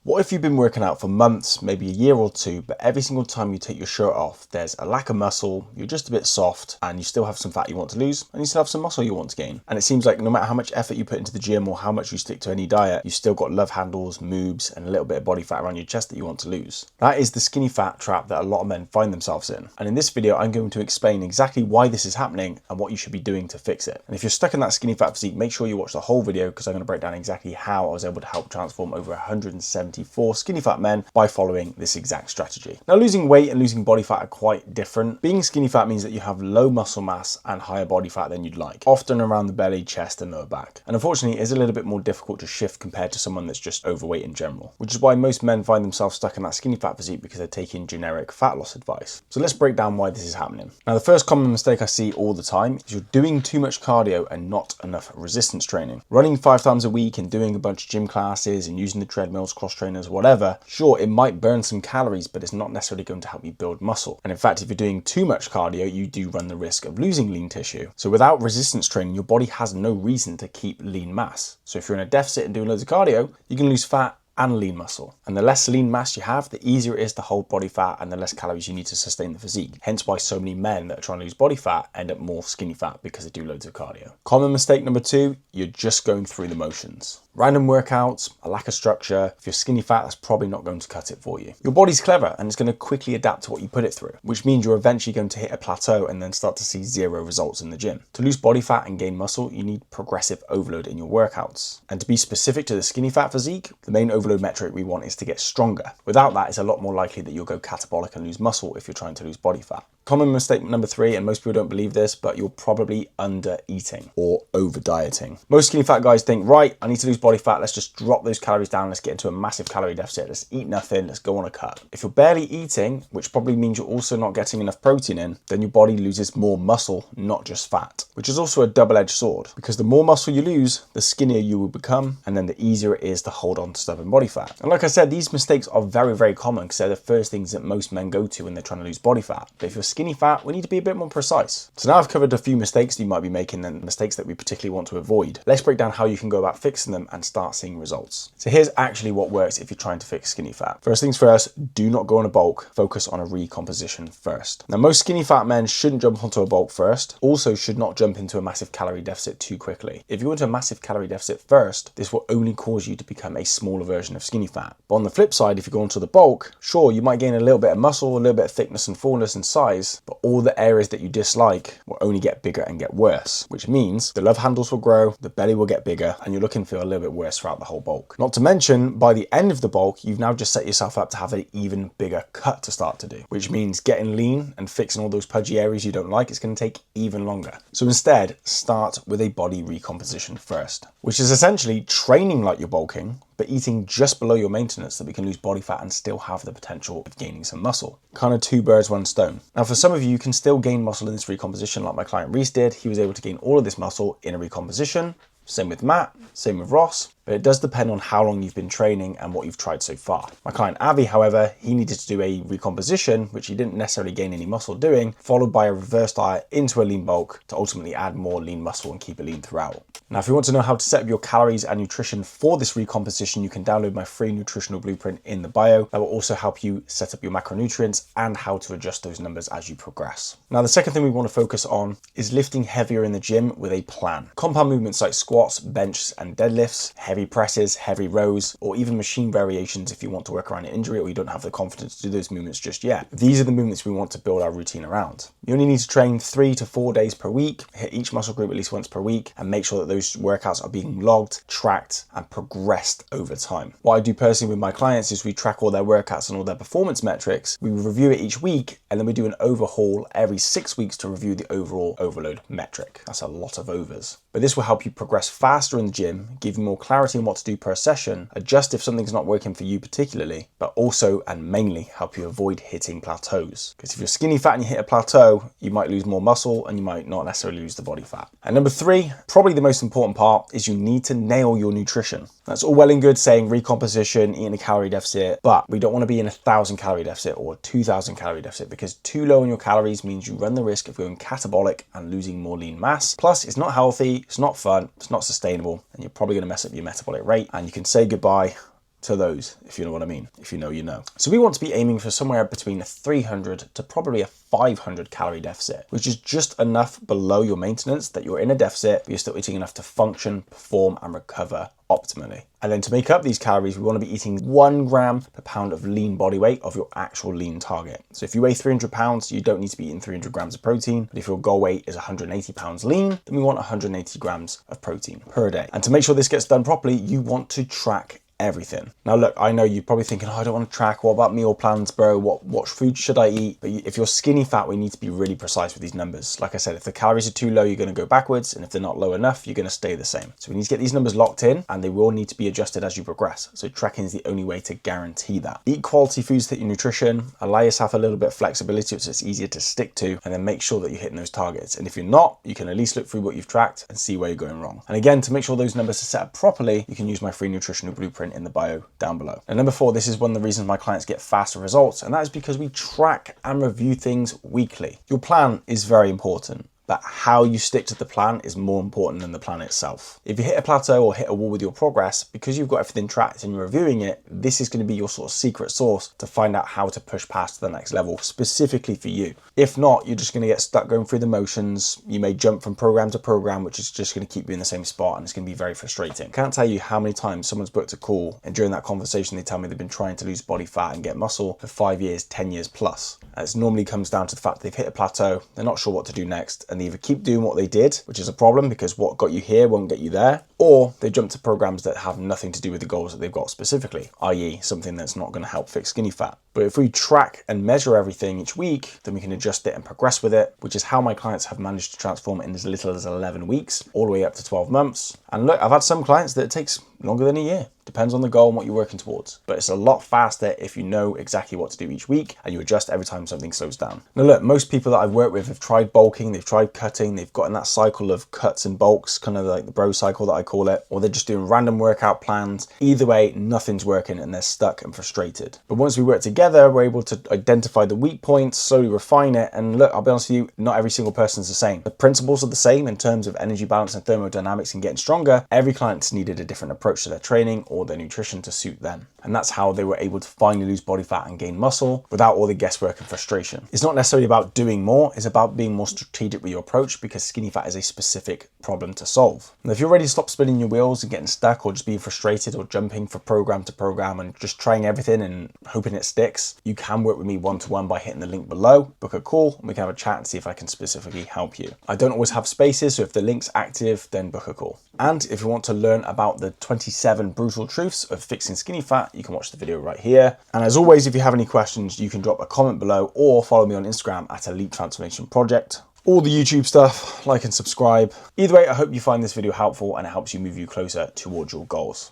What if you've been working out for months, maybe a year or two, but every single time you take your shirt off, there's a lack of muscle, you're just a bit soft, and you still have some fat you want to lose, and you still have some muscle you want to gain. And it seems like no matter how much effort you put into the gym or how much you stick to any diet, you've still got love handles, moobs, and a little bit of body fat around your chest that you want to lose. That is the skinny fat trap that a lot of men find themselves in. And in this video, I'm going to explain exactly why this is happening and what you should be doing to fix it. And if you're stuck in that skinny fat physique, make sure you watch the whole video because I'm going to break down exactly how I was able to help transform over 174 skinny fat men by following this exact strategy. Now, losing weight and losing body fat are quite different. Being skinny fat means that you have low muscle mass and higher body fat than you'd like, often around the belly, chest, and lower back. And unfortunately, it is a little bit more difficult to shift compared to someone that's just overweight in general, which is why most men find themselves stuck in that skinny fat physique because they're taking generic fat loss advice. So let's break down why this is happening. Now, the first common mistake I see all the time is you're doing too much cardio and not enough resistance training. Running 5 times a week and doing a bunch of gym classes and using the treadmills, cross trainers, whatever, sure, it might burn some calories, but it's not necessarily going to help you build muscle. And in fact, if you're doing too much cardio, you do run the risk of losing lean tissue. So without resistance training, your body has no reason to keep lean mass. So if you're in a deficit and doing loads of cardio, you can lose fat and lean muscle. And the less lean mass you have, the easier it is to hold body fat and the less calories you need to sustain the physique. Hence why so many men that are trying to lose body fat end up more skinny fat because they do loads of cardio. Common mistake number 2, you're just going through the motions. Random workouts, a lack of structure. If you're skinny fat, that's probably not going to cut it for you. Your body's clever and it's going to quickly adapt to what you put it through, which means you're eventually going to hit a plateau and then start to see zero results in the gym. To lose body fat and gain muscle, you need progressive overload in your workouts. And to be specific to the skinny fat physique, the main overload metric we want is to get stronger. Without that, it's a lot more likely that you'll go catabolic and lose muscle if you're trying to lose body fat. Common mistake number 3, and most people don't believe this, but you're probably under eating or over dieting. Most skinny fat guys think, right, I need to lose body fat, let's just drop those calories down, let's get into a massive calorie deficit, let's eat nothing, let's go on a cut. If you're barely eating, which probably means you're also not getting enough protein in, then your body loses more muscle, not just fat, which is also a double-edged sword, because the more muscle you lose, the skinnier you will become, and then the easier it is to hold on to stubborn body fat. And like I said, these mistakes are very, very common because they're the first things that most men go to when they're trying to lose body fat. But if you're skinny fat, we need to be a bit more precise. So now I've covered a few mistakes that you might be making and mistakes that we particularly want to avoid. Let's break down how you can go about fixing them and start seeing results. So here's actually what works if you're trying to fix skinny fat. First things first, do not go on a bulk, focus on a recomposition first. Now, most skinny fat men shouldn't jump onto a bulk first, also should not jump into a massive calorie deficit too quickly. If you go into a massive calorie deficit first, this will only cause you to become a smaller version of skinny fat. But on the flip side, if you go into the bulk, sure, you might gain a little bit of muscle, a little bit of thickness and fullness and size, but all the areas that you dislike will only get bigger and get worse, which means the love handles will grow, the belly will get bigger, and you're looking to feel a little bit worse throughout the whole bulk. Not to mention, by the end of the bulk, you've now just set yourself up to have an even bigger cut to start to do, which means getting lean and fixing all those pudgy areas you don't like is going to take even longer. So instead, start with a body recomposition first, which is essentially training like you're bulking, but eating just below your maintenance so that we can lose body fat and still have the potential of gaining some muscle. Kind of 2 birds, 1 stone. Now, for some of you can still gain muscle in this recomposition like my client Reese did. He was able to gain all of this muscle in a recomposition. Same with Matt, same with Ross, but it does depend on how long you've been training and what you've tried so far. My client Avi, however, he needed to do a recomposition, which he didn't necessarily gain any muscle doing, followed by a reverse diet into a lean bulk to ultimately add more lean muscle and keep it lean throughout. Now, if you want to know how to set up your calories and nutrition for this recomposition, you can download my free nutritional blueprint in the bio. That will also help you set up your macronutrients and how to adjust those numbers as you progress. Now, the second thing we want to focus on is lifting heavier in the gym with a plan. Compound movements like squats, bench and deadlifts, heavy presses, heavy rows, or even machine variations if you want to work around an injury or you don't have the confidence to do those movements just yet. These are the movements we want to build our routine around. You only need to train 3 to 4 days per week, hit each muscle group at least once per week, and make sure that those workouts are being logged, tracked, and progressed over time. What I do personally with my clients is we track all their workouts and all their performance metrics, we review it each week, and then we do an overhaul every 6 weeks to review the overall overload metric. That's a lot of overs. But this will help you progress faster in the gym, give you more clarity on what to do per session, adjust if something's not working for you particularly, but also and mainly help you avoid hitting plateaus. Because if you're skinny fat and you hit a plateau, you might lose more muscle and you might not necessarily lose the body fat. And number 3, probably the most important part, is you need to nail your nutrition. That's all well and good saying recomposition, eating a calorie deficit, but we don't want to be in a 1,000 calorie deficit or a 2,000 calorie deficit because too low on your calories means you run the risk of going catabolic and losing more lean mass. Plus, it's not healthy, it's not fun, it's not sustainable, and you're probably going to mess up your metabolic rate and you can say goodbye to those, if you know what I mean. If you know, you know. So we want to be aiming for somewhere between a 300 to probably a 500 calorie deficit, which is just enough below your maintenance that you're in a deficit, but you're still eating enough to function, perform, and recover optimally. And then to make up these calories, we want to be eating 1 gram per pound of lean body weight of your actual lean target. So if you weigh 300 pounds, you don't need to be eating 300 grams of protein. But if your goal weight is 180 pounds lean, then we want 180 grams of protein per day. And to make sure this gets done properly, you want to track everything. Now look, I know you're probably thinking, oh, I don't want to track. What about meal plans, bro? What food should I eat? But if you're skinny fat, we need to be really precise with these numbers. Like I said, if the calories are too low, you're going to go backwards. And if they're not low enough, you're going to stay the same. So we need to get these numbers locked in, and they will need to be adjusted as you progress. So tracking is the only way to guarantee that. Eat quality foods to hit your nutrition, allow yourself a little bit of flexibility so it's easier to stick to, and then make sure that you're hitting those targets. And if you're not, you can at least look through what you've tracked and see where you're going wrong. And again, to make sure those numbers are set up properly, you can use my free nutritional blueprint in the bio down below. And number 4, this is one of the reasons my clients get faster results, and that is because we track and review things weekly. Your plan is very important, but how you stick to the plan is more important than the plan itself. If you hit a plateau or hit a wall with your progress, because you've got everything tracked and you're reviewing it, this is going to be your sort of secret sauce to find out how to push past to the next level, specifically for you. If not, you're just going to get stuck going through the motions. You may jump from program to program, which is just going to keep you in the same spot, and it's going to be very frustrating. I can't tell you how many times someone's booked a call, and during that conversation, they tell me they've been trying to lose body fat and get muscle for 5 years, 10 years plus. And it normally comes down to the fact that they've hit a plateau, they're not sure what to do next, and they either keep doing what they did, which is a problem because what got you here won't get you there, or they jump to programs that have nothing to do with the goals that they've got specifically, i.e. something that's not going to help fix skinny fat. But if we track and measure everything each week, then we can adjust it and progress with it, which is how my clients have managed to transform in as little as 11 weeks, all the way up to 12 months. And look, I've had some clients that it takes longer than a year. Depends on the goal and what you're working towards. But it's a lot faster if you know exactly what to do each week and you adjust every time something slows down. Now look, most people that I've worked with have tried bulking, they've tried cutting, they've gotten that cycle of cuts and bulks, kind of like the bro cycle that I call it, or they're just doing random workout plans. Either way, nothing's working and they're stuck and frustrated. But once we work together, we're able to identify the weak points, slowly refine it. And look, I'll be honest with you, not every single person's the same. The principles are the same in terms of energy balance and thermodynamics and getting stronger. Every client's needed a different approach to their training or their nutrition to suit them. And that's how they were able to finally lose body fat and gain muscle without all the guesswork and frustration. It's not necessarily about doing more, it's about being more strategic with your approach, because skinny fat is a specific problem to solve. And if you're ready to stop spinning your wheels and getting stuck, or just being frustrated or jumping from program to program and just trying everything and hoping it sticks, you can work with me one-to-one by hitting the link below, book a call, and we can have a chat and see if I can specifically help you. I don't always have spaces, so if the link's active, then book a call. And if you want to learn about the 27 brutal truths of fixing skinny fat, you can watch the video right here. And as always, if you have any questions, you can drop a comment below or follow me on Instagram at Elite Transformation Project. All the YouTube stuff, like and subscribe. Either way, I hope you find this video helpful and it helps you move you closer towards your goals.